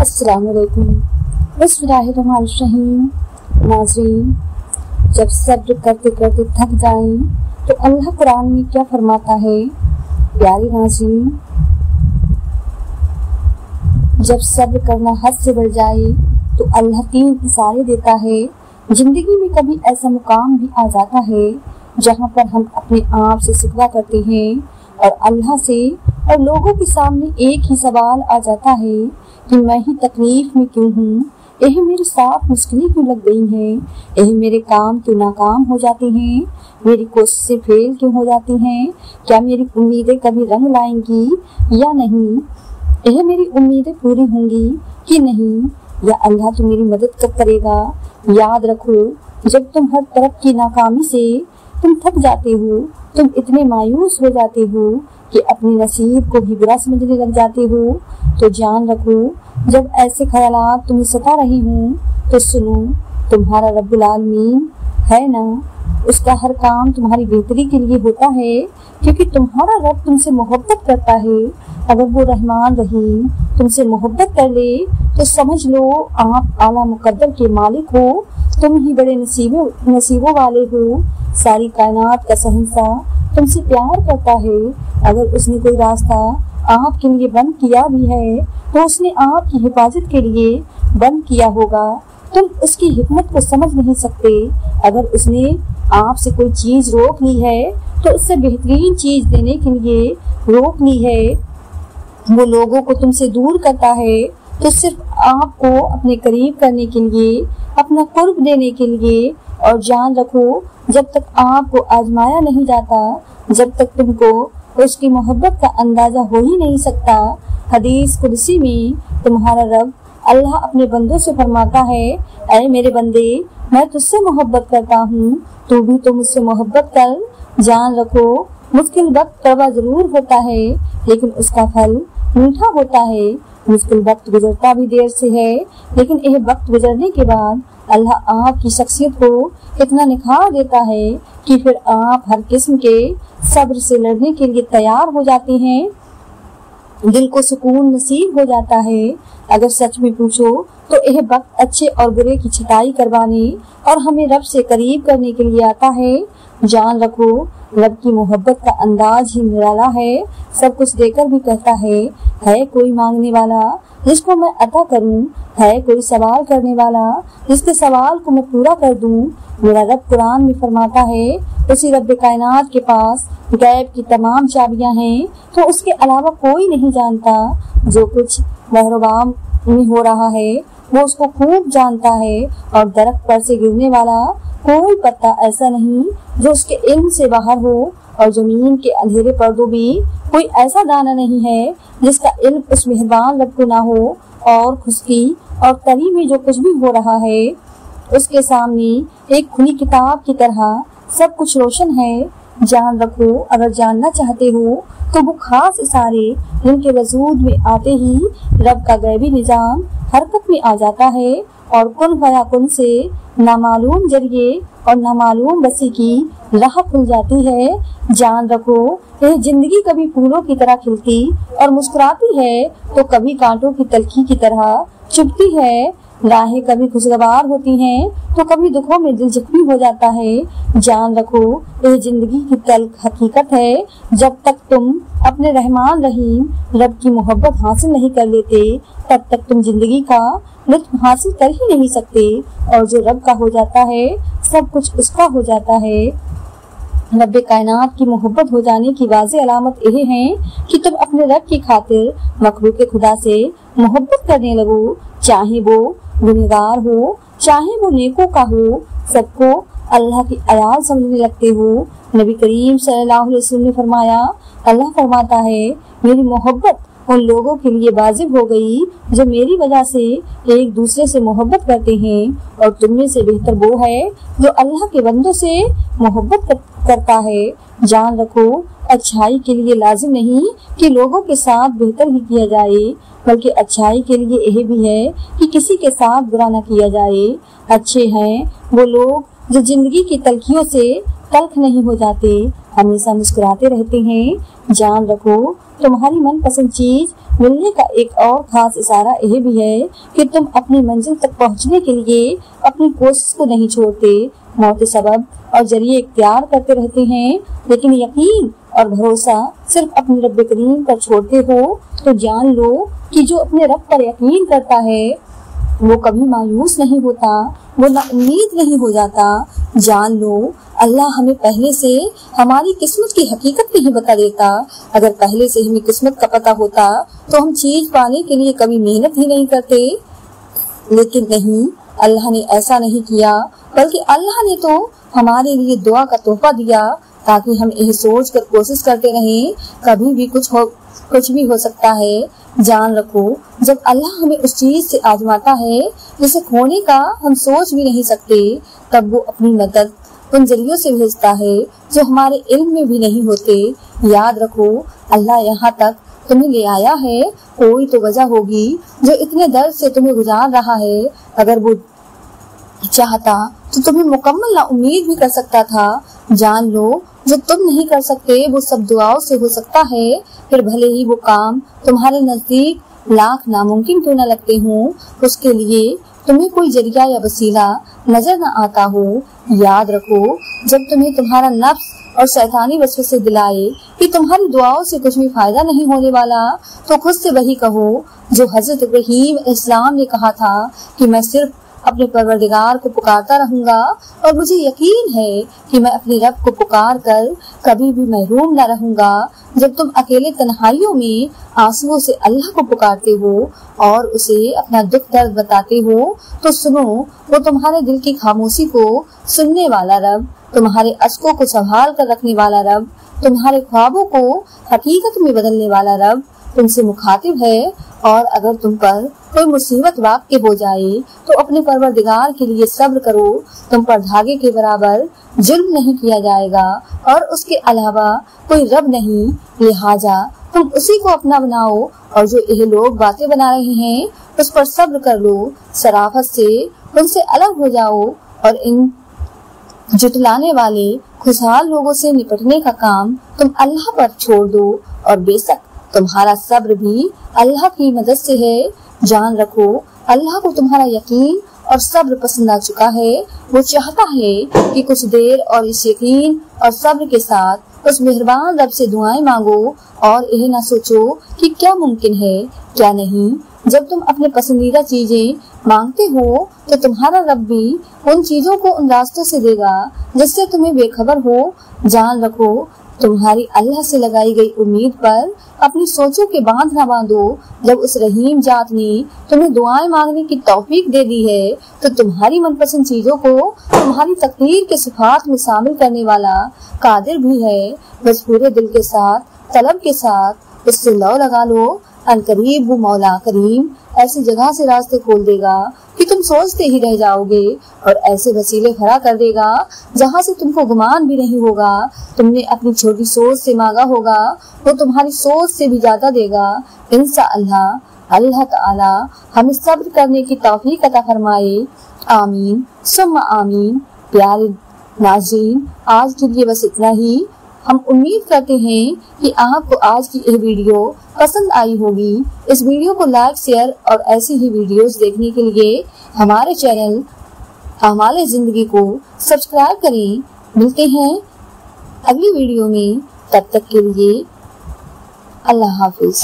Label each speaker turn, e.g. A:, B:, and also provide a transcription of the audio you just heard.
A: अस्सलाम वालेकुम। बिस्मिल्लाहिर्रहमानिर्रहीम। नाज़रीन, जब सब्र करते करते थक जाएं तो अल्लाह कुरान में क्या फरमाता है? प्यारे नाज़रीन, जब सब्र करना हद से बढ़ जाए तो अल्लाह 3 इशारे देता है। जिंदगी में कभी ऐसा मुकाम भी आ जाता है जहाँ पर हम अपने आप से शिकवा करते हैं और अल्लाह से, और लोगों के सामने एक ही सवाल आ जाता है कि मैं ही तकलीफ में क्यों हूँ, यह मेरे साथ मुश्किलें क्यों लग गई हैं, यह मेरे काम क्यों नाकाम हो जाते हैं, मेरी कोशिशें फेल क्यों हो जाती हैं, क्या मेरी उम्मीदें कभी रंग लाएंगी या नहीं, यह मेरी उम्मीदें पूरी होंगी कि नहीं, या अल्लाह तो मेरी मदद कब करेगा। याद रखो, जब तुम हर तरफ की नाकामी से तुम थक जाते हो, तुम इतने मायूस हो जाते हो कि अपने नसीब को भी बुरा समझने लग जाते हो, तो जान रखो, जब ऐसे ख्यालात तुम्हें सता रही हूँ तो सुनो, तुम्हारा रब्बुल आलमीन है ना, उसका हर काम तुम्हारी बेहतरी के लिए होता है, क्योंकि तुम्हारा रब तुमसे मोहब्बत करता है। अगर वो रहमान रहीम तुमसे मोहब्बत कर ले तो समझ लो आप आला मुकद्दर के मालिक हो, तुम ही बड़े नसीबों वाले हो। सारी कायनात का शहंशाह तुमसे प्यार करता है। अगर उसने कोई रास्ता आपके लिए बंद किया भी है तो उसने आपकी हिफाजत के लिए बंद किया होगा। तुम उसकी हिकमत को समझ नहीं सकते। अगर उसने आपसे कोई चीज रोक ली है तो उससे बेहतरीन चीज देने के लिए रोक ली है। वो लोगों को तुमसे दूर करता है तो सिर्फ आपको अपने करीब करने के लिए, अपना कुर्ब देने के लिए। और जान रखो, जब तक आपको आजमाया नहीं जाता, जब तक तुमको उसकी मोहब्बत का अंदाजा हो ही नहीं सकता। हदीस कुदसी में तुम्हारा रब अल्लाह अपने बंदों से फरमाता है, ऐ मेरे बंदे, मैं तुझसे मोहब्बत करता हूँ, तू भी तो मुझसे मोहब्बत कर। जान रखो, मुश्किल वक्त कड़वा जरूर होता है लेकिन उसका फल मीठा होता है। मुश्किल वक्त गुजरता भी देर से है, लेकिन यह वक्त गुजरने के बाद अल्लाह आपकी शख्सियत को इतना निखार देता है कि फिर आप हर किस्म के सब्र से लड़ने के लिए तैयार हो जाते हैं। दिल को सुकून नसीब हो जाता है। अगर सच में पूछो तो यह वक्त अच्छे और बुरे की छटाई करवाने और हमें रब से करीब करने के लिए आता है। जान रखो, रब की मोहब्बत का अंदाज ही निराला है। सब कुछ देकर भी कहता है कोई मांगने वाला जिसको मैं अता करूं, है कोई सवाल करने वाला जिसके सवाल को मैं पूरा कर दूं। मेरा रब कुरान में फरमाता है, उसी रब कायनात के पास गैब की तमाम चाबियां हैं, तो उसके अलावा कोई नहीं जानता। जो कुछ बहरबाम में हो रहा है वो उसको खूब जानता है, और दरख्त पर से गिरने वाला कोई पत्ता ऐसा नहीं जो उसके इल्म से बाहर हो, और जमीन के अंधेरे पर्दों भी कोई ऐसा दाना नहीं है जिसका इल्म उस मेहरबान रब को ना हो। और खुशकी और तरी में जो कुछ भी हो रहा है उसके सामने एक खुली किताब की तरह सब कुछ रोशन है। जान रखो, अगर जानना चाहते हो तो वो खास इशारे जिनके वजूद में आते ही रब का गैबी निजाम हरकत में आ जाता है, और कुन फयाकुन से नामालूम जरिए और नामालूम बसी की राह खुल जाती है। जान रखो, यह जिंदगी कभी फूलों की तरह खिलती और मुस्कुराती है तो कभी कांटों की तलखी की तरह चुभती है। राहें कभी खुशगवार होती हैं तो कभी दुखों में दिल जख्मी हो जाता है। जान रखो, यह जिंदगी की तल्ख हकीकत है। जब तक तुम अपने रहमान रहीम रब की मोहब्बत हासिल नहीं कर लेते, तब तक तुम जिंदगी का लुत्फ हासिल कर ही नहीं सकते। और जो रब का हो जाता है सब कुछ उसका हो जाता है। रब कायनात की मोहब्बत हो जाने की वाज़ेह अलामत यह है कि तुम अपने रब की खातिर मखलूक खुदा से मोहब्बत करने लगो, चाहे वो गुनहगार हो, चाहे वो नेकों का हो, सबको अल्लाह की आयात समझने लगते हो। नबी करीम सल्लल्लाहु अलैहि वसल्लम ने फरमाया, अल्लाह फरमाता है, मेरी मोहब्बत उन लोगों के लिए वाजिब हो गई जो मेरी वजह से एक दूसरे से मोहब्बत करते हैं, और तुम में से बेहतर वो है जो अल्लाह के बंदों से मोहब्बत करता है। जान रखो, अच्छाई के लिए लाजिम नहीं कि लोगों के साथ बेहतर ही किया जाए, बल्कि अच्छाई के लिए यह भी है कि किसी के साथ बुरा न किया जाए। अच्छे हैं वो लोग जो जिंदगी की तलखियों से तल्ख नहीं हो जाते, हमेशा मुस्कुराते रहते हैं। जान रखो तुम्हारी मनपसंद चीज मिलने का एक और खास इशारा यह भी है कि तुम अपनी मंजिल तक पहुंचने के लिए अपनी कोशिश को नहीं छोड़ते, मौत सबब और जरिए इख्तियार करते रहते हैं, लेकिन यकीन और भरोसा सिर्फ अपने रब करीम पर छोड़ते हो तो जान लो कि जो अपने रब पर यकीन करता है वो कभी मायूस नहीं होता, वो ना उम्मीद नहीं हो जाता। जान लो अल्लाह हमें पहले से हमारी किस्मत की हकीकत नहीं बता देता। अगर पहले से हमें किस्मत का पता होता तो हम चीज पाने के लिए कभी मेहनत ही नहीं करते, लेकिन नहीं, अल्लाह ने ऐसा नहीं किया, बल्कि अल्लाह ने तो हमारे लिए दुआ का तोहफा दिया ताकि हम यह सोच कर कोशिश करते रहें कभी भी कुछ भी हो सकता है। जान रखो जब अल्लाह हमें उस चीज से आजमाता है जिसे खोने का हम सोच भी नहीं सकते, तब वो अपनी मदद उन जरियों से भेजता है जो हमारे इल्म में भी नहीं होते। याद रखो अल्लाह यहाँ तक तुम्हें ले आया है, कोई तो वजह होगी जो इतने दर्द से तुम्हें गुजार रहा है। अगर वो चाहता तो तुम्हें मुकम्मल ना उम्मीद भी कर सकता था। जान लो जो तुम नहीं कर सकते वो सब दुआओं से हो सकता है, फिर भले ही वो काम तुम्हारे नजदीक लाख नामुमकिन क्यों न लगते हों, उसके लिए तुम्हें कोई जरिया या वसीला नजर न आता हो। याद रखो जब तुम्हें तुम्हारा नफ्स और शैतानी वसवसे दिलाए कि तुम्हारी दुआओं से कुछ भी फायदा नहीं होने वाला, तो खुद से वही कहो जो हजरत इब्राहीम अलैहिस्सलाम ने कहा था कि मैं सिर्फ अपने परवरदिगार को पुकारता रहूंगा और मुझे यकीन है कि मैं अपने रब को पुकार कर कभी भी महरूम न रहूंगा। जब तुम अकेले तन्हाइयों में आंसुओं से अल्लाह को पुकारते हो और उसे अपना दुख दर्द बताते हो, तो सुनो वो तुम्हारे दिल की खामोशी को सुनने वाला रब, तुम्हारे अश्कों को संभाल कर रखने वाला रब, तुम्हारे ख्वाबों को हकीकत में बदलने वाला रब तुमसे मुखातिब है। और अगर तुम पर कोई मुसीबत वाक़ हो जाए तो अपने परवरदिगार के लिए सब्र करो, तुम पर धागे के बराबर जुल्म नहीं किया जाएगा और उसके अलावा कोई रब नहीं, लिहाजा तुम उसी को अपना बनाओ और जो यह लोग बातें बना रहे हैं उस पर सब्र कर लो, शराफत से उनसे अलग हो जाओ और इन जुटलाने वाले खुशहाल लोगों से निपटने का काम तुम अल्लाह पर छोड़ दो और बेशक तुम्हारा सब्र भी अल्लाह की मदद से है। जान रखो अल्लाह को तुम्हारा यकीन और सब्र पसंद आ चुका है। वो चाहता है कि कुछ देर और इस यकीन और सब्र के साथ उस मेहरबान रब से दुआएं मांगो और यह ना सोचो कि क्या मुमकिन है क्या नहीं। जब तुम अपने पसंदीदा चीजें मांगते हो तो तुम्हारा रब भी उन चीजों को उन रास्तों से देगा जिससे तुम्हें बेखबर हो। जान रखो तुम्हारी अल्लाह से लगाई गई उम्मीद पर अपनी सोचों के बांध न बांधो। जब उस रहीम जात ने तुम्हें दुआएं मांगने की तौफीक दे दी है तो तुम्हारी मनपसंद चीजों को तुम्हारी तकदीर के सिफात में शामिल करने वाला कादिर भी है। बस पूरे दिल के साथ, तलब के साथ उससे लौ लगा लो। अनकरीब वो मौला करीम ऐसी जगह से रास्ते खोल देगा कि तुम सोचते ही रह जाओगे और ऐसे वसीले खड़ा कर देगा जहाँ से तुमको गुमान भी नहीं होगा। तुमने अपनी छोटी सोच से मांगा होगा, वो तुम्हारी सोच से भी ज्यादा देगा। इंशाअल्लाह अल्लाह ताला हमें सब्र करने की तौफीक अता फरमाए। आमीन सुम्मा आमीन। प्यारे नाज़रीन, आज के लिए बस इतना ही। हम उम्मीद करते हैं कि आपको आज की यह वीडियो पसंद आई होगी। इस वीडियो को लाइक, शेयर और ऐसी ही वीडियोस देखने के लिए हमारे चैनल हमारे जिंदगी को सब्सक्राइब करें। मिलते हैं अगली वीडियो में, तब तक के लिए अल्लाह हाफिज।